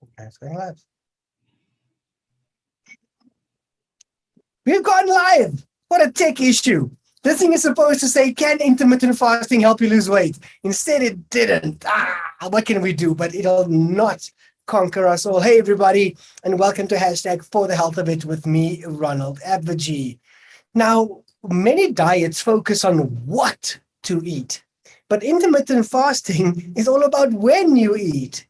Okay, it's going live. We've gone live. What a tech issue. This thing is supposed to say, can intermittent fasting help you lose weight? Instead, it didn't. What can we do? But it'll not conquer us all. Hey, everybody, and welcome to hashtag For the Health of It with me, Ronald, Abvajee. Now, many diets focus on what to eat, but intermittent fasting is all about when you eat.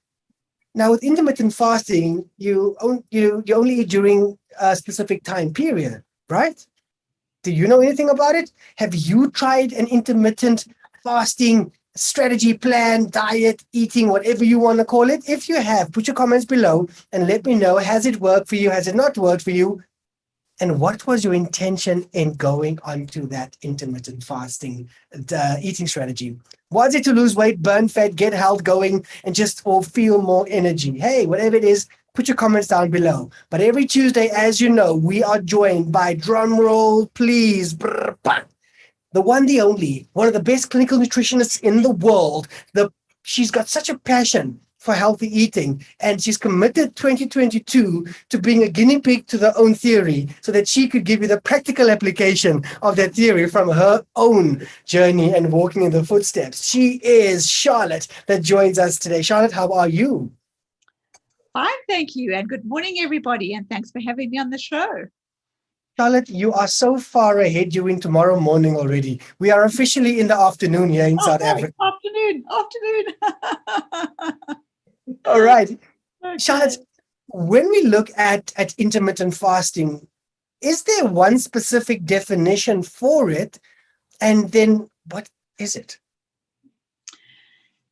Now, with intermittent fasting, you only eat during a specific time period, right? Do you know anything about it? Have you tried an intermittent fasting strategy, plan, diet, eating, whatever you want to call it? If you have, put your comments below and let me know, has it worked for you? Has it not worked for you? And what was your intention in going onto that intermittent fasting eating strategy? Was it to lose weight, burn fat, get health going, and just or feel more energy? Hey, whatever it is, put your comments down below. But every Tuesday, as you know, we are joined by, drum roll, please, the one, the only, one of the best clinical nutritionists in the world. She's got such a passion for healthy eating, and she's committed 2022 to being a guinea pig to their own theory so that she could give you the practical application of that theory from her own journey and walking in the footsteps. She is Charlotte that joins us today. Charlotte, how are you? Fine, thank you. And good morning, everybody. And thanks for having me on the show. Charlotte, you are so far ahead. You're in tomorrow morning already. We are officially in the afternoon here in South Africa. Afternoon. All right. Okay. Charlotte, when we look at intermittent fasting, is there one specific definition for it? And then what is it?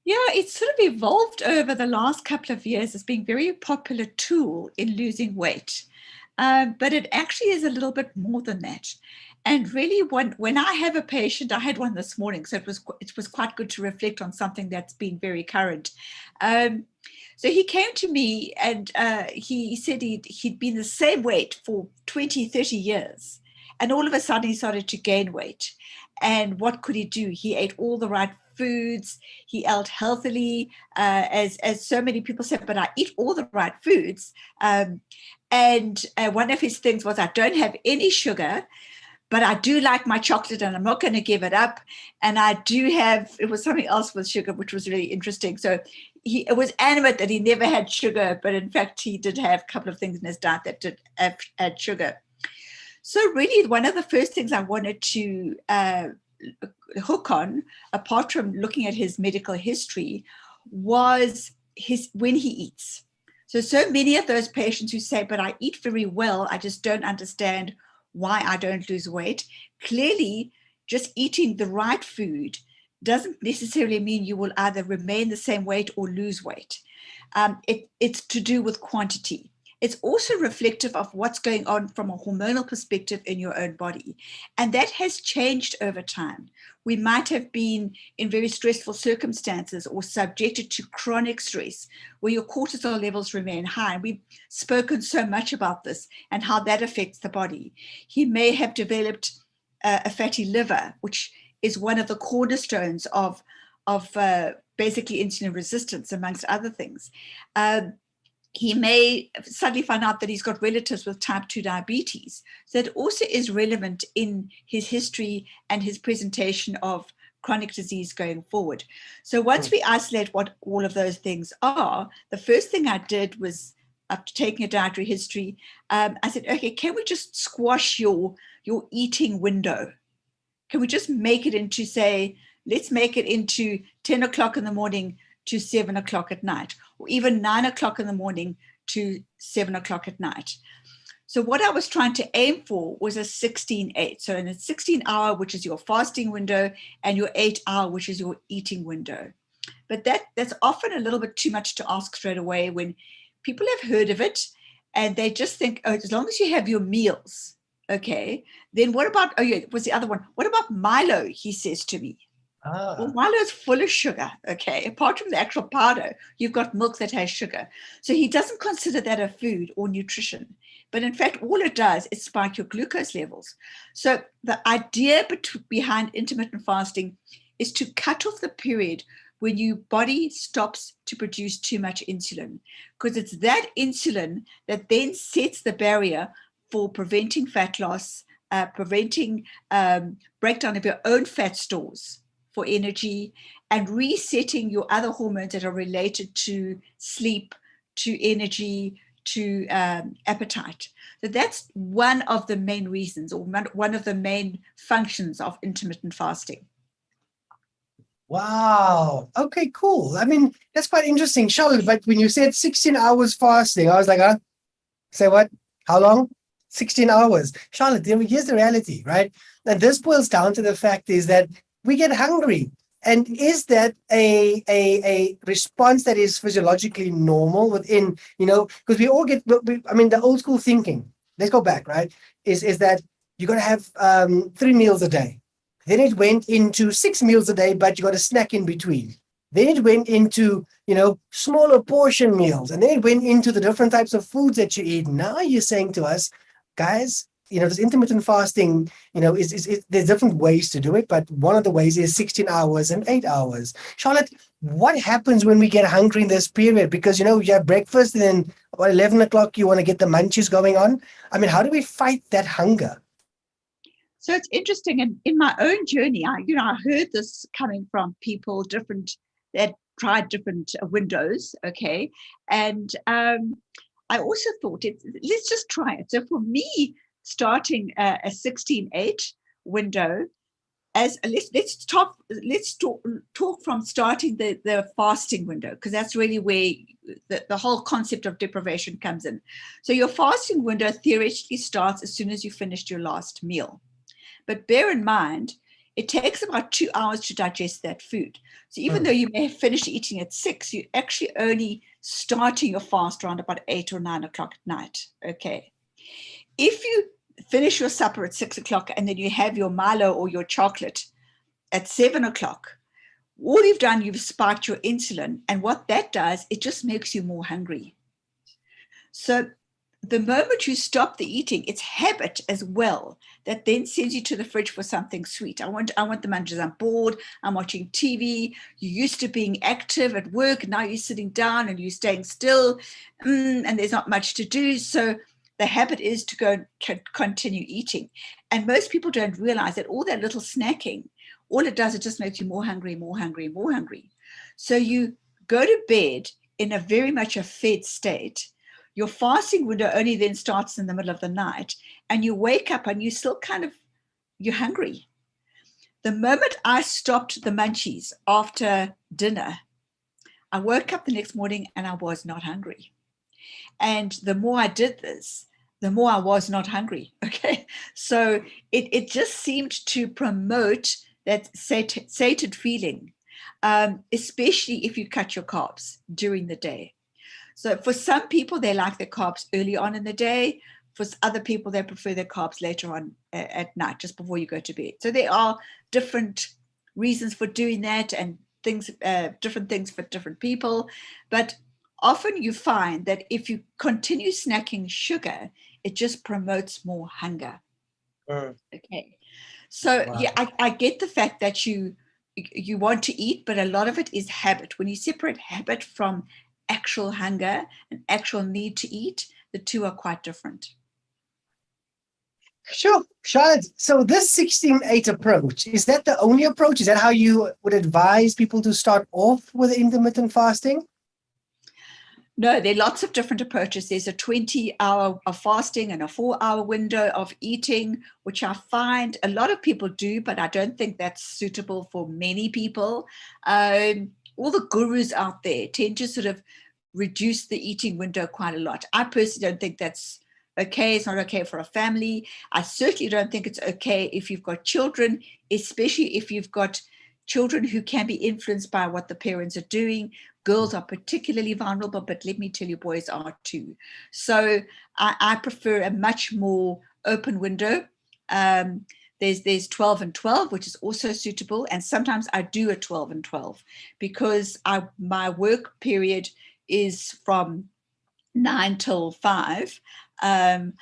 Yeah, it's sort of evolved over the last couple of years as being a very popular tool in losing weight. But it actually is a little bit more than that. And really, when I have a patient, I had one this morning, so it was quite good to reflect on something that's been very current. So he came to me and he said he'd been the same weight for 20, 30 years. And all of a sudden he started to gain weight. And what could he do? He ate all the right foods. He ate healthily, as so many people said, but I eat all the right foods. And one of his things was, I don't have any sugar, but I do like my chocolate and I'm not going to give it up. And I do have, it was something else with sugar, which was really interesting. So it was adamant that he never had sugar, but in fact, he did have a couple of things in his diet that did add sugar. So really, one of the first things I wanted to hook on, apart from looking at his medical history, was when he eats. So many of those patients who say, but I eat very well, I just don't understand why I don't lose weight. Clearly, just eating the right food doesn't necessarily mean you will either remain the same weight or lose weight. It's to do with quantity. It's also reflective of what's going on from a hormonal perspective in your own body. And that has changed over time. We might have been in very stressful circumstances or subjected to chronic stress where your cortisol levels remain high. And we've spoken so much about this and how that affects the body. He may have developed a fatty liver, which is one of the cornerstones of basically insulin resistance, amongst other things. He may suddenly find out that he's got relatives with type 2 diabetes. So it also is relevant in his history and his presentation of chronic disease going forward. So once we isolate what all of those things are, the first thing I did was, after taking a dietary history, I said, okay, can we just squash your eating window? Can we just make it into, say, let's make it into 10 o'clock in the morning to 7 o'clock at night, or even 9 o'clock in the morning to 7 o'clock at night. So what I was trying to aim for was a 16-8. So in a 16-hour, which is your fasting window, and your 8-hour, which is your eating window. But that's often a little bit too much to ask straight away when people have heard of it and they just think, oh, as long as you have your meals, okay, then what about, oh yeah, what's the other one? What about Milo, he says to me. Well, Milo is full of sugar, okay? Apart from the actual powder, you've got milk that has sugar. So he doesn't consider that a food or nutrition. But in fact, all it does is spike your glucose levels. So the idea behind intermittent fasting is to cut off the period when your body stops to produce too much insulin, because it's that insulin that then sets the barrier for preventing fat loss, preventing breakdown of your own fat stores for energy, and resetting your other hormones that are related to sleep, to energy, to appetite. So that's one of the main reasons, or one of the main functions of intermittent fasting. Wow. Okay, cool. I mean, that's quite interesting, Charlotte. But when you said 16 hours fasting, I was like, huh? Say what? How long? 16 hours. Charlotte, here's the reality, right? And this boils down to the fact is that we get hungry. And is that a response that is physiologically normal within, because we all get, I mean, the old school thinking, let's go back, right? Is that you got to have 3 meals a day. Then it went into 6 meals a day, but you got a snack in between. Then it went into, smaller portion meals. And then it went into the different types of foods that you eat. Now you're saying to us, guys, this intermittent fasting, there's different ways to do it, but one of the ways is 16 hours and 8 hours. Charlotte, what happens when we get hungry in this period? Because, you have breakfast and then about 11 o'clock, you want to get the munchies going on. I mean, how do we fight that hunger? So it's interesting. And in my own journey, I heard this coming from people that tried different windows. Okay. And I also thought, let's just try it. So for me, starting a 16-8 window, let's talk from starting the fasting window, because that's really where the whole concept of deprivation comes in. So your fasting window theoretically starts as soon as you finished your last meal. But bear in mind, it takes about 2 hours to digest that food. So even though you may have finished eating at 6, you're actually only starting your fast around about 8 or 9 o'clock at night. Okay. If you finish your supper at 6 o'clock and then you have your Milo or your chocolate at 7 o'clock, all you've done, you've spiked your insulin. And what that does, it just makes you more hungry. So the moment you stop the eating, it's habit as well that then sends you to the fridge for something sweet. I want the munchies. I'm bored. I'm watching TV. You're used to being active at work. Now you're sitting down and you're staying still, and there's not much to do. So the habit is to go and continue eating. And most people don't realize that all that little snacking, all it does, it just makes you more hungry, more hungry, more hungry. So you go to bed in a very much a fed state. Your fasting window only then starts in the middle of the night, and you wake up and you're hungry. The moment I stopped the munchies after dinner, I woke up the next morning and I was not hungry. And the more I did this, the more I was not hungry. Okay. So it just seemed to promote that sated feeling, especially if you cut your carbs during the day. So for some people, they like their carbs early on in the day. For other people, they prefer their carbs later on at night, just before you go to bed. So there are different reasons for doing that, and different things for different people. But often you find that if you continue snacking sugar, it just promotes more hunger. Okay. So wow. Yeah, I get the fact that you want to eat, but a lot of it is habit. When you separate habit from actual hunger and actual need to eat, the two are quite different. Sure, Charlotte. So this 16-8 approach, is that the only approach? Is that how you would advise people to start off with intermittent fasting? No, there are lots of different approaches. There's a 20-hour of fasting and a 4-hour window of eating, which I find a lot of people do, but I don't think that's suitable for many people. All the gurus out there tend to sort of reduce the eating window quite a lot. I personally don't think that's okay. It's not okay for a family. I certainly don't think it's okay if you've got children, especially if you've got children who can be influenced by what the parents are doing. Girls are particularly vulnerable, but let me tell you, boys are too. So I prefer a much more open window. There's 12 and 12, which is also suitable. And sometimes I do a 12 and 12 because my work period is from 9 till 5. I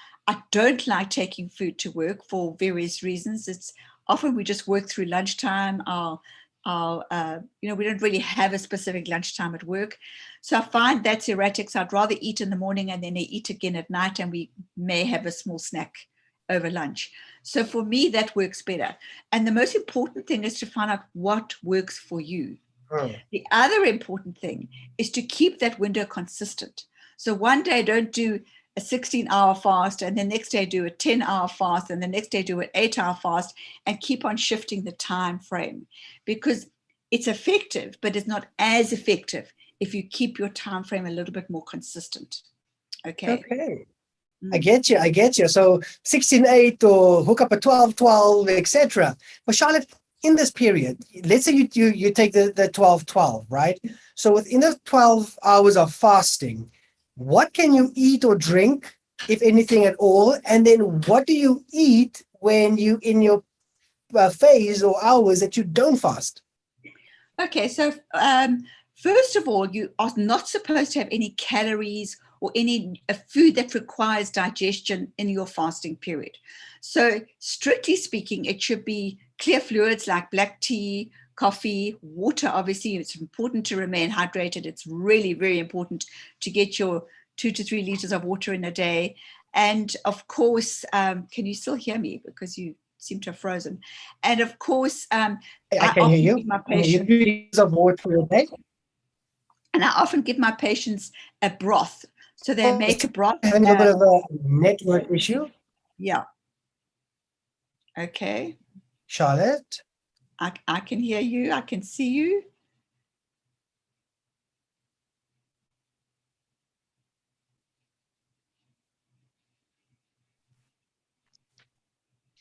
don't like taking food to work for various reasons. It's often we just work through lunchtime. Our we don't really have a specific lunchtime at work. So I find that's erratic. So I'd rather eat in the morning and then I eat again at night, and we may have a small snack over lunch. So for me, that works better. And the most important thing is to find out what works for you. The other important thing is to keep that window consistent. So one day don't do a 16-hour fast, and the next day do a 10-hour fast, and the next day do an 8-hour fast, and keep on shifting the time frame, because it's effective, but it's not as effective if you keep your time frame a little bit more consistent. Okay. I get you. So 16-8 or hook up a 12-12, etc. But Charlotte, in this period, let's say you take the 12-12, right? So within the 12 hours of fasting, what can you eat or drink, if anything at all? And then what do you eat when you in your phase or hours that you don't fast? Okay, so first of all, you are not supposed to have any calories or any food that requires digestion in your fasting period. So strictly speaking, it should be clear fluids like black tea, coffee, water. Obviously, it's important to remain hydrated. It's really, very important to get your 2 to 3 liters of water in a day. And of course, can you still hear me? Because you seem to have frozen. And of course, I can hear you. My patients, 3 liters of water a day. and I often give my patients a broth. So they make a broth. Having a little bit of a network issue. Yeah. Okay. Charlotte? I can hear you. I can see you.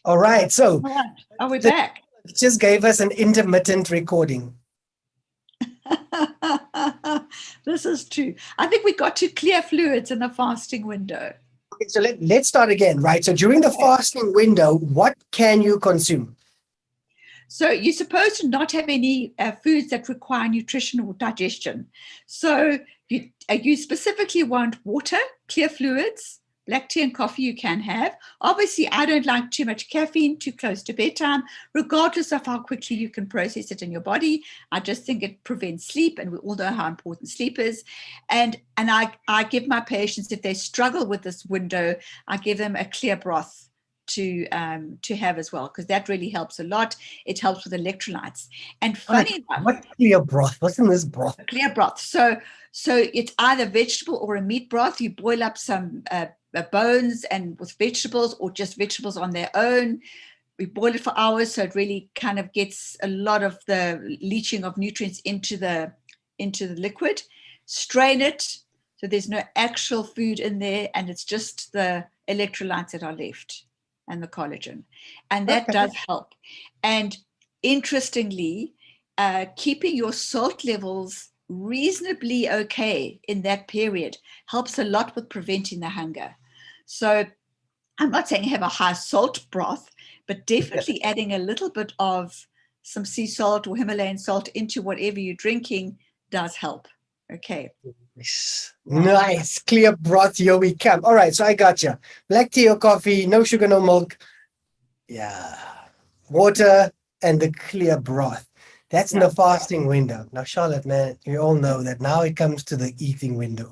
All right. So All right. Are we back? Just gave us an intermittent recording. This is true. I think we got to clear fluids in the fasting window. Okay, so let's start again, right? So during the fasting window, what can you consume? So you're supposed to not have any foods that require nutrition or digestion. So you specifically want water, clear fluids, black tea and coffee you can have. Obviously, I don't like too much caffeine too close to bedtime, regardless of how quickly you can process it in your body. I just think it prevents sleep, and we all know how important sleep is. And I give my patients, if they struggle with this window, I give them a clear broth to have as well, because that really helps a lot. It helps with electrolytes. And funny enough, what clear broth? What's in this broth? Clear broth. So it's either vegetable or a meat broth. You boil up some bones and with vegetables, or just vegetables on their own. We boil it for hours, so it really kind of gets a lot of the leaching of nutrients into the liquid. Strain it, so there's no actual food in there, and it's just the electrolytes that are left and the collagen, and that does help. And interestingly, keeping your salt levels reasonably okay in that period helps a lot with preventing the hunger. So I'm not saying have a high salt broth, but definitely adding a little bit of some sea salt or Himalayan salt into whatever you're drinking does help. Okay. Nice. Clear broth, here we come. All right, so I got you. Black tea or coffee, no sugar, no milk. Yeah. Water and the clear broth. That's in the fasting window. Now, Charlotte, man, you all know that now it comes to the eating window.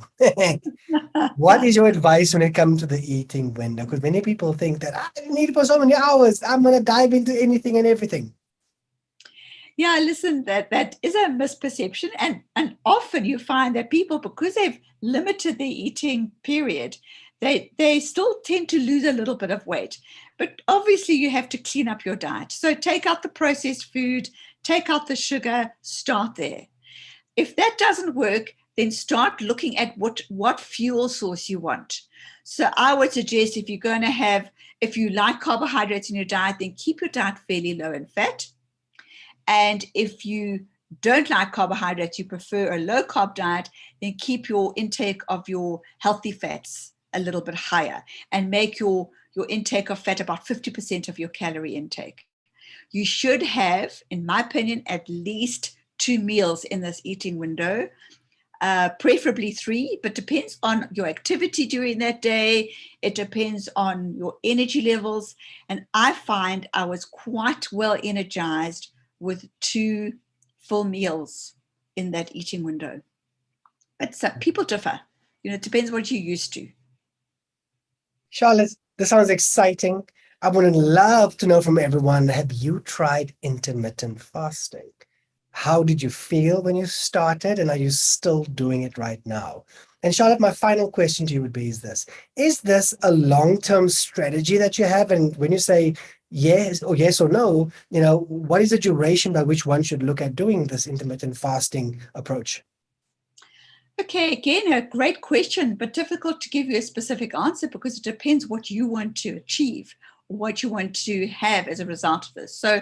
What is your advice when it comes to the eating window? Because many people think that I need for so many hours, I'm going to dive into anything and everything. Yeah, listen, that is a misperception. And often you find that people, because they've limited their eating period, they still tend to lose a little bit of weight. But obviously you have to clean up your diet. So take out the processed food, take out the sugar, start there. If that doesn't work, then start looking at what fuel source you want. So I would suggest if you like carbohydrates in your diet, then keep your diet fairly low in fat. And if you don't like carbohydrates, you prefer a low carb diet, then keep your intake of your healthy fats a little bit higher and make your intake of fat about 50% of your calorie intake. You should have, in my opinion, at least 2 meals in this eating window, preferably 3, but depends on your activity during that day. It depends on your energy levels. And I find I was quite well energized with 2 full meals in that eating window. But people differ. It depends what you're used to. Charlotte, this sounds exciting. I would love to know from everyone, have you tried intermittent fasting? How did you feel when you started, and are you still doing it right now? And Charlotte, my final question to you would be is this a long-term strategy that you have? And when you say yes or no, what is the duration by which one should look at doing this intermittent fasting approach? Okay, again, a great question, but difficult to give you a specific answer because it depends what you want to achieve, or what you want to have as a result of this. So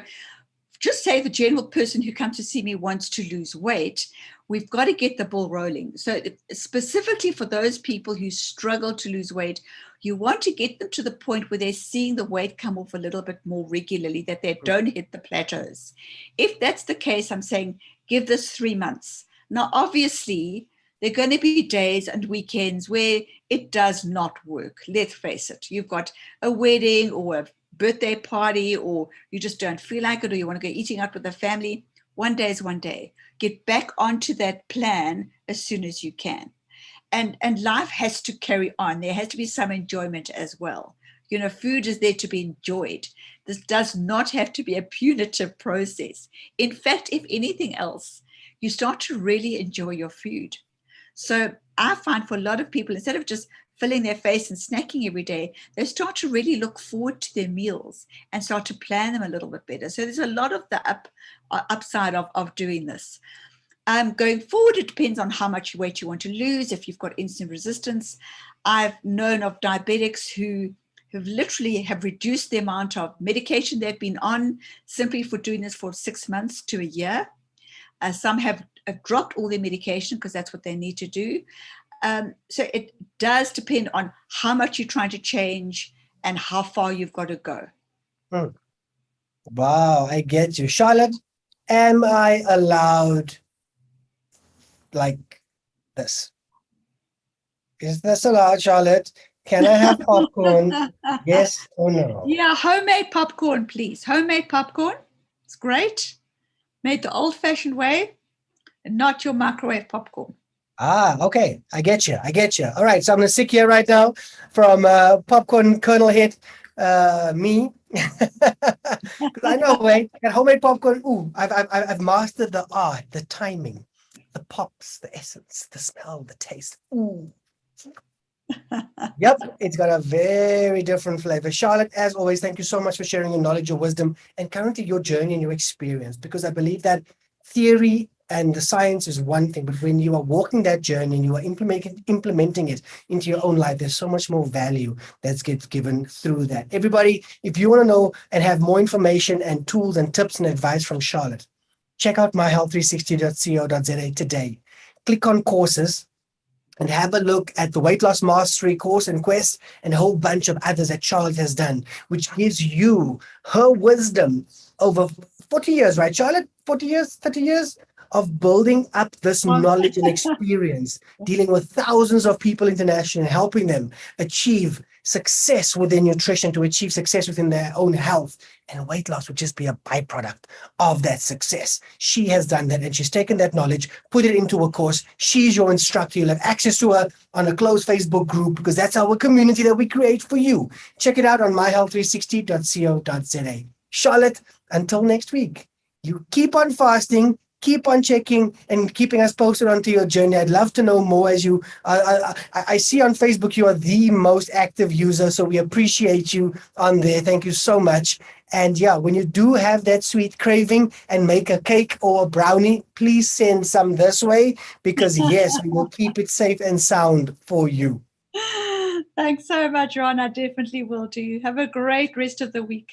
just say the general person who comes to see me wants to lose weight, we've got to get the ball rolling. So specifically for those people who struggle to lose weight, you want to get them to the point where they're seeing the weight come off a little bit more regularly, that they don't hit the plateaus. If that's the case, I'm saying give this 3 months. Now, obviously, there are going to be days and weekends where it does not work. Let's face it. You've got a wedding or a birthday party, or you just don't feel like it, or you want to go eating out with the family. One day is one day. Get back onto that plan as soon as you can. And life has to carry on. There has to be some enjoyment as well. Food is there to be enjoyed. This does not have to be a punitive process. In fact, if anything else, you start to really enjoy your food. So I find for a lot of people, instead of just filling their face and snacking every day, they start to really look forward to their meals and start to plan them a little bit better. So there's a lot of the upside of doing this. Going forward, it depends on how much weight you want to lose. If you've got insulin resistance, I've known of diabetics who have literally reduced the amount of medication they've been on simply for doing this for 6 months to a year. Some have dropped all their medication because that's what they need to do. So it does depend on how much you're trying to change and how far you've got to go. Wow, I get you. Charlotte, am I allowed like this? Is this allowed, Charlotte? Can I have popcorn? Yes or no? Yeah, homemade popcorn, please. Homemade popcorn. It's great. Made the old-fashioned way, and not your microwave popcorn. Okay. I get you. All right. So I'm going to stick here right now from popcorn kernel hit me. Because I know, I got homemade popcorn. Ooh, I've mastered the art, the timing, the pops, the essence, the smell, the taste. Ooh. Yep, it's got a very different flavor. Charlotte, as always, thank you so much for sharing your knowledge, your wisdom, and currently your journey and your experience, because I believe that theory and the science is one thing, but when you are walking that journey and you are implementing it into your own life, there's so much more value that's gets given through that. Everybody, if you want to know and have more information and tools and tips and advice from Charlotte, check out myhealth360.co.za today. Click on courses and have a look at the Weight Loss Mastery course and quest and a whole bunch of others that Charlotte has done, which gives you her wisdom over 40 years, right, Charlotte? 40 years, 30 years of building up this knowledge and experience, dealing with thousands of people internationally, helping them achieve success within nutrition, to achieve success within their own health. And weight loss would just be a byproduct of that success. She has done that, and she's taken that knowledge, put it into a course. She's your instructor. You'll have access to her on a closed Facebook group, because that's our community that we create for you. Check it out on myhealth360.co.za. Charlotte, until next week, you keep on fasting, keep on checking and keeping us posted onto your journey. I'd love to know more. As you, I see on Facebook, you are the most active user, so we appreciate you on there. Thank you so much. And yeah, when you do have that sweet craving and make a cake or a brownie, please send some this way, because yes, we will keep it safe and sound for you. Thanks so much, Ron. I definitely will do. Have a great rest of the week.